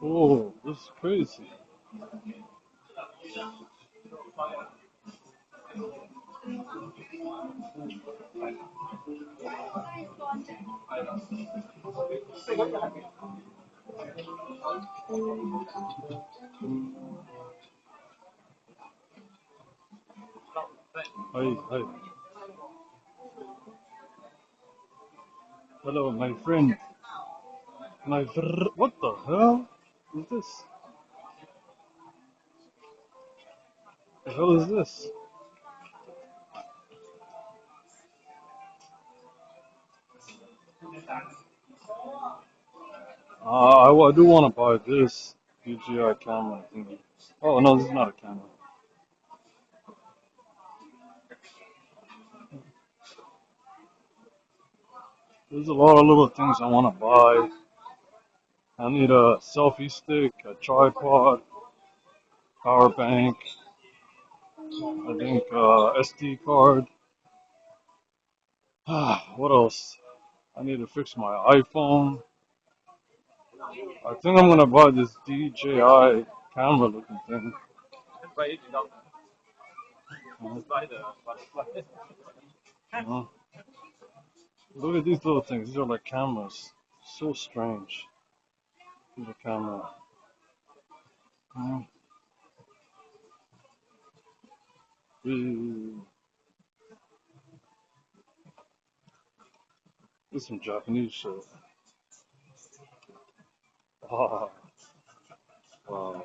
Oh, this is crazy. Hi, hi. Hello, my friend. What the hell is this? The hell is this? I do want to buy this DJI camera thingy. Oh no, this is not a camera. There's a lot of little things I want to buy. I need a selfie stick, a tripod, power bank, I think SD card. What else? I need to fix my iPhone. I think I'm gonna buy this DJI camera looking thing. Uh, Look at these little things. These are like cameras. So strange. Here's a camera. Uh, There's some Japanese shit. Ah, wow.